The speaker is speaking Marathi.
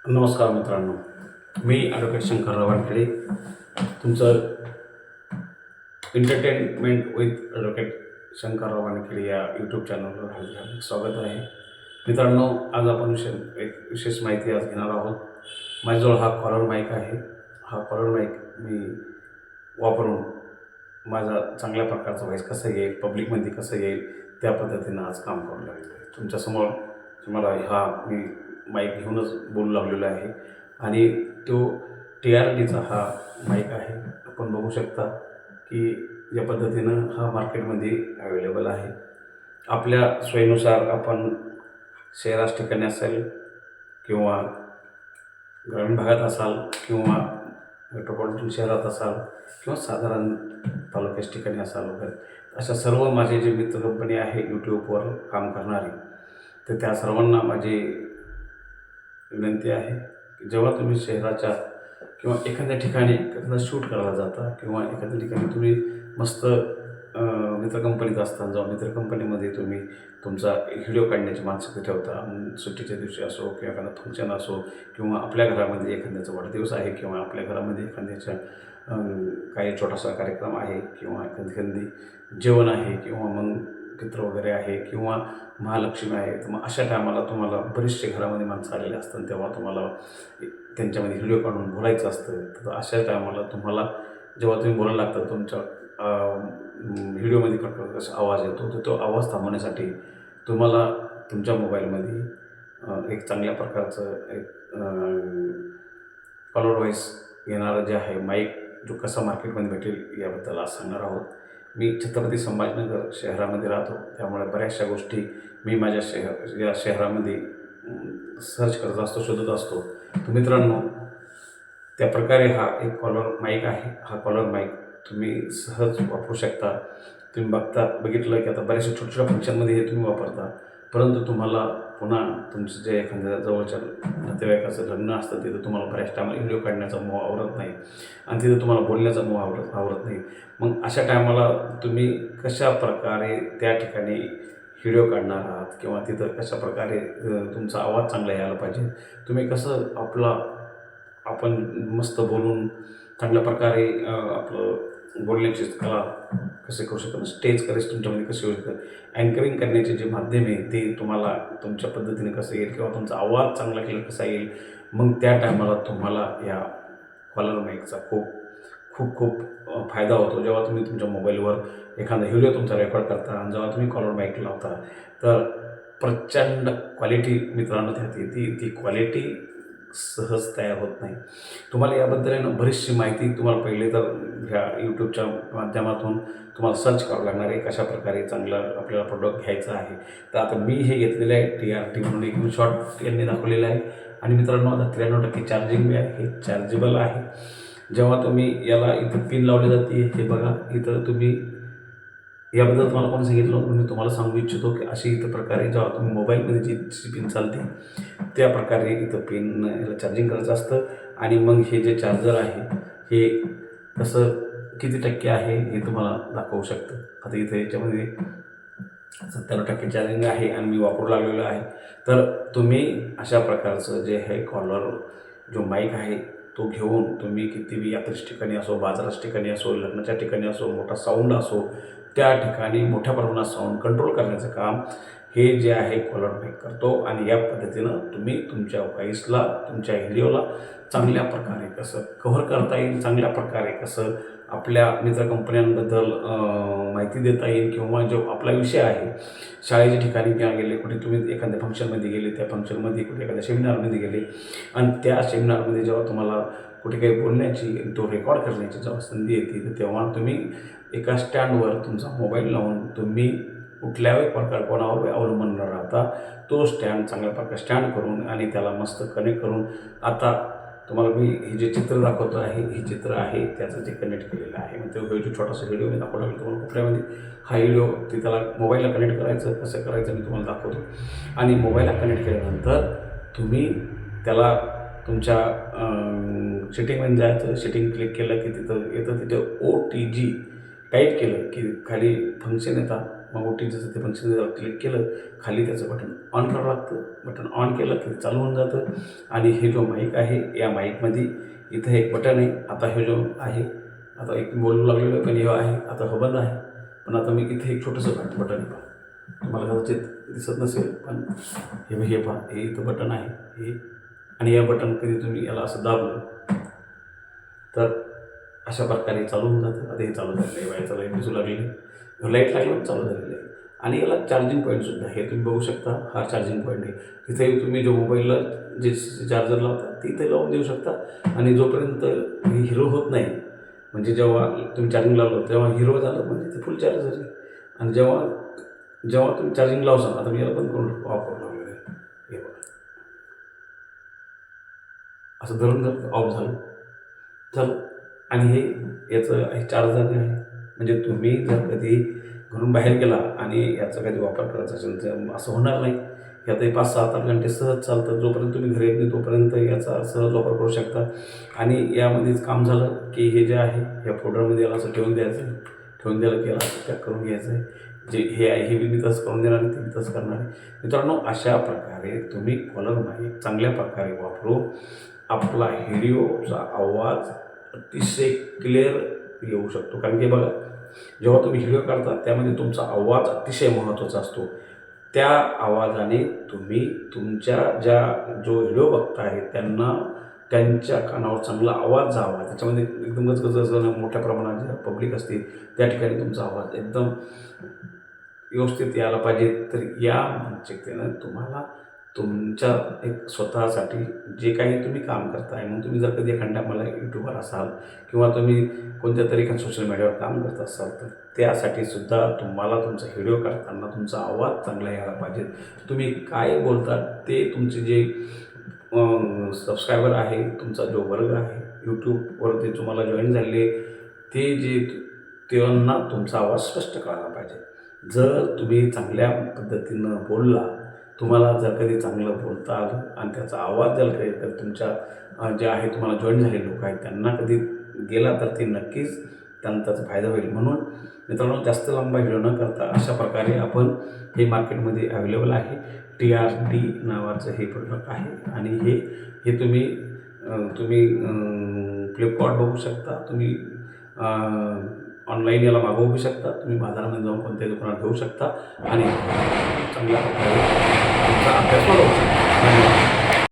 नमस्कार मित्रांनो, मी ॲडव्होकेट शंकरराव वानखेडे. तुमचं entertainment with advocate Shankarrao Wankhede या यूट्यूब चॅनलवर हार्दिक स्वागत आहे. मित्रांनो, आज आपण एक विशेष माहिती आज घेणार आहोत. माझ्याजवळ हा कॉलर माईक आहे. हा कॉलर माईक मी वापरून माझा चांगल्या प्रकारचा व्हॉईस कसं येईल, पब्लिकमध्ये कसं येईल, त्या पद्धतीनं आज काम करून लागलो आहे. तुमच्यासमोर तुम्हाला मी माईक घेऊनच बोलू लागलेलो आहे आणि तो TRTचा हा माईक आहे. आपण बघू शकता की या पद्धतीनं हा मार्केटमध्ये अवेलेबल आहे. आपल्या सोयीनुसार आपण शहराच्या ठिकाणी असेल किंवा ग्रामीण भागात असाल किंवा मेट्रोपॉलिटन शहरात असाल किंवा साधारण तालुक्याच्या ठिकाणी असाल वगैरे, अशा सर्व माझे जे मित्र कंपनी आहे यूट्यूबवर काम करणारे, तर त्या सर्वांना माझी विनंती आहे की जेव्हा तुम्ही शहराच्या किंवा एखाद्या ठिकाणी एखादा शूट करायला जाता किंवा एखाद्या ठिकाणी तुम्ही मस्त मित्र कंपनीत असताना जेव्हा मित्र कंपनीमध्ये तुम्ही तुमचा व्हिडिओ काढण्याची मानसिकता ठेवता, सुट्टीच्या दिवशी असो किंवा एखादा फंक्शन असो किंवा आपल्या घरामध्ये एखाद्याचा वाढदिवस आहे किंवा आपल्या घरामध्ये एखाद्याच्या काही छोटासा कार्यक्रम आहे किंवा एखादी जेवण आहे किंवा मग पित्र वगैरे आहे किंवा महालक्ष्मी आहे, तर मग अशा टायमाला तुम्हाला बरेचसे घरामध्ये माणसं आलेले असतात, तेव्हा तुम्हाला त्यांच्यामध्ये व्हिडिओ काढून बोलायचं असतं. तर अशा टायमाला तुम्हाला जेव्हा तुम्ही बोलायला लागता तुमच्या व्हिडिओमध्ये कसा आवाज येतो, तर तो आवाज थांबवण्यासाठी तुम्हाला तुमच्या मोबाईलमध्ये एक चांगल्या प्रकारचं एक कॉलर व्हॉईस येणारं जे आहे माईक, जो कसा मार्केटमध्ये भेटेल याबद्दल आज सांगणार आहोत. मी छत्रपती संभाजीनगर शहरामध्ये राहतो, त्यामुळे बऱ्याचशा गोष्टी मी माझ्या या शहरामध्ये सर्च करत असतो, शोधत असतो. तर मित्रांनो, त्याप्रकारे हा एक कॉलर माईक आहे. हा कॉलर माईक तुम्ही सहज वापरू शकता. तुम्ही बघितलं की आता बऱ्याचशा छोट्या फंक्शनमध्ये हे तुम्ही वापरता, परंतु तुम्हाला पुन्हा तुमचं जे एखाद्या जवळच्या नातेवाईकाचं लग्न असतं तिथं तुम्हाला बऱ्याच टायमाला व्हिडिओ काढण्याचा मोह आवरत नाही आणि तिथं तुम्हाला बोलण्याचा मोह आवरत नाही. मग अशा टायमाला तुम्ही कशा प्रकारे त्या ठिकाणी व्हिडिओ काढणार आहात किंवा तिथं कशा प्रकारे तुमचा आवाज चांगला यायला पाहिजे, तुम्ही कसं आपण मस्त बोलून चांगल्या प्रकारे आपलं बोलण्याची कला कसे करू शकतो, स्टेज करेज तुमच्यामध्ये कसे होऊ शकतात, अँकरिंग करण्याचे जे माध्यम आहे ते तुम्हाला तुमच्या पद्धतीने कसं येईल किंवा तुमचा आवाज चांगला क्लिअर कसा येईल, मग त्या टायमाला तुम्हाला या कॉलर माईकचा खूप खूप खूप फायदा होतो. जेव्हा तुम्ही तुमच्या मोबाईलवर एखादा व्हिडिओ तुमचा रेकॉर्ड करता आणि जेव्हा तुम्ही कॉलर माईक लावता, तर प्रचंड क्वालिटी मित्रांनो त्यात येते. ती क्वालिटी सहज तयार होत नाही. तुम्हाला याबद्दल आहे ना बरीचशी माहिती तुम्हाला पहिले तर ह्या यूट्यूबच्या माध्यमातून तुम्हाला सर्च करावं लागणार आहे, कशा प्रकारे चांगलं आपल्याला प्रोडक्ट घ्यायचं आहे. तर आता मी हे घेतलेलं आहे TRT म्हणून एक शॉर्ट यांनी दाखवलेलं आहे आणि मित्रांनो आता 93% चार्जिंग बी आहे, हे चार्जेबल आहे. जेव्हा तुम्ही याला इथं पिन लावली जाते, हे बघा इथं तुम्ही याबद्दल तुम्हाला कोण सांगितलं होतं, मी तुम्हाला सांगू इच्छितो की अशी इथं प्रकारे जेव्हा तुम्ही मोबाईलमध्ये जी पिन चालते त्या प्रकारे इथं पिन याला चार्जिंग करायचं असतं आणि मग हे जे चार्जर आहे हे कसं किती टक्के आहे हे तुम्हाला दाखवू शकतं. आता इथं याच्यामध्ये 70% चार्जिंग आहे आणि मी वापरू लागलेलो आहे. तर तुम्ही अशा प्रकारचं जे हे कॉलर जो माईक आहे तो घेऊन तुम्ही कितीही यात्रेच्या ठिकाणी असो, बाजाराच्या ठिकाणी असो, लग्नाच्या ठिकाणी असो, मोठा साऊंड असो, त्या ठिकाणी मोठ्या प्रमाणात साऊंड कंट्रोल करण्याचं काम हे जे आहे कॉलर माईक करतो आणि या पद्धतीनं तुम्ही तुमच्या व्हॉईसला, तुमच्या व्हिडिओला चांगल्या प्रकारे कसं कव्हर करता येईल, चांगल्या प्रकारे कसं आपल्या मित्र कंपन्यांबद्दल माहिती देता येईल किंवा जो आपला विषय आहे शाळेच्या ठिकाणी किंवा गेले कुठे तुम्ही एखाद्या फंक्शनमध्ये गेले, त्या फंक्शनमध्ये कुठे एखाद्या सेमिनारमध्ये गेले आणि त्या सेमिनारमध्ये जेव्हा तुम्हाला कुठे काही बोलण्याची, तो रेकॉर्ड करण्याची जेव्हा संधी येते, तर तेव्हा तुम्ही एका स्टँडवर तुमचा मोबाईल लावून तुम्ही कुठल्याही प्रकार कोणावर अवलंबून न राहता तो स्टँड चांगल्या प्रकारे स्टँड करून आणि त्याला मस्त कनेक्ट करून, आता तुम्हाला मी हे जे चित्र दाखवतो आहे, हे चित्र आहे त्याचं जे कनेक्ट केलेलं आहे. मग तो जो छोटासा व्हिडिओ मी दाखवला तुम्हाला कोपऱ्यामध्ये, हा व्हिडिओ ते त्याला मोबाईलला कनेक्ट करायचं, कसं करायचं मी तुम्हाला दाखवतो. आणि मोबाईलला कनेक्ट केल्यानंतर तुम्ही त्याला तुमच्या सेटिंगमध्ये जायचं, सेटिंग क्लिक केलं की तिथं येतं, तिथं OTG टाईप केलं की खाली फंक्शन येतात, मग OTGचं ते फंक्शन जर क्लिक केलं खाली त्याचं बटन ऑन करावं लागतं. बटन ऑन केलं की चालू होऊन जातं. आणि हे जो माईक आहे या माईकमध्ये इथं एक बटन आहे. आता हे जो आहे आता एक बोलू लागलेलो आहे पण हे आहे आता हो बंद आहे. पण आता मी इथे एक छोटंसं बटन आहे पहा, तुम्हाला कदाचित दिसत नसेल पण हे पहा, हे इथं बटन आहे हे. आणि या बटन कधी तुम्ही याला असं दाबलं तर अशा प्रकारे चालू होऊन जातं. आता हे चालू झालेलं आहे, बाहेरचा लाईट दिसू लागलेली आहे, लाईट लागल्यावर चालू झालेलं आहे. आणि याला चार्जिंग पॉईंटसुद्धा हे तुम्ही बघू शकता. हा चार्जिंग पॉईंट आहे. इथे तुम्ही जो मोबाईलला जे चार्जर लावता ते इथे लावून देऊ शकता. आणि जोपर्यंत हे हिरो होत नाही म्हणजे जेव्हा तुम्ही चार्जिंग लावलं तेव्हा हिरो झालं म्हणजे ते फुल चार्ज झाली. आणि जेव्हा तुम्ही चार्जिंग लावसाल, आता मी याला बंद करून ऑफ करून लागलेलं आहे, हे बघा असं धरून जर ऑफ झालं. आणि हे याचं चार्जर आहे म्हणजे तुम्ही जर कधी घरून बाहेर गेला आणि याचा कधी वापर करायचा असेल तर असं होणार नाही. यात 5-6-8 घंटे सहज चालतं. जोपर्यंत तुम्ही घरी येत नाही तोपर्यंत याचा सहज वापर करू शकता. आणि यामध्येच काम झालं की हे जे आहे या फोल्डरमध्ये याला असं ठेवून द्यायचं आहे. ठेवून द्यायला की याला पॅक करून घ्यायचं आहे. जे हे आहे हे बी मी तसं करून देणार आहे, ते मी तसं करणार आहे. मित्रांनो, अशा प्रकारे तुम्ही कॉलर माईक चांगल्या प्रकारे वापरून आपला व्हिडिओचा आवाज अतिशय क्लिअर येऊ शकतो. कारण की बघा, जेव्हा तुम्ही व्हिडिओ काढता त्यामध्ये तुमचा आवाज अतिशय महत्त्वाचा असतो. त्या आवाजाने तुम्ही तुमच्या जो व्हिडिओ बघताय त्यांना त्यांच्या कानावर चांगला आवाज जावा. त्याच्यामध्ये एकदम गजगज मोठ्या प्रमाणात जे पब्लिक असते त्या ठिकाणी तुमचा आवाज एकदम व्यवस्थित यायला पाहिजे. तर या मानसिकतेनं तुम्हाला तुमच्या एक स्वतःसाठी जे काही तुम्ही काम करताय, मग तुम्ही जर कधी एखाद्या मला यूट्यूबर असाल किंवा तुम्ही कोणत्या तरी एखाद्या सोशल मीडियावर काम करत असाल तर त्यासाठी सुद्धा तुम्हाला तुमचा व्हिडिओ करताना तुमचा आवाज चांगला यायला पाहिजे. तुम्ही काय बोलता ते तुमचे जे सबस्क्रायबर आहे, तुमचा जो वर्ग आहे यूट्यूबवरती तुम्हाला जॉईन झालेले त्यांना तुमचा आवाज स्पष्ट कळायला पाहिजे. जर तुम्ही चांगल्या पद्धतीनं बोलला, तुम्हाला जर कधी चांगलं बोलता आलं आणि त्याचा आवाज जर काही तर तुमच्या जे आहे तुम्हाला जॉईन झालेले लोक आहेत त्यांना कधी गेला तर ते नक्कीच त्यांना त्याचा फायदा होईल. म्हणून मित्रांनो, जास्त लांबा व्हिडिओ न करता अशा प्रकारे आपण हे मार्केटमध्ये अवेलेबल आहे. TRD नावाचं हे प्रोडक्ट आहे. आणि हे तुम्ही फ्लिपकार्ट बघू शकता, तुम्ही ऑनलाईन याला मागवू शकता, तुम्ही बाजारामध्ये जाऊन कोणत्याही दुकानात घेऊ शकता आणि चांगल्या प्रकारे तुमचा अभ्यास वाढवू शकता. धन्यवाद.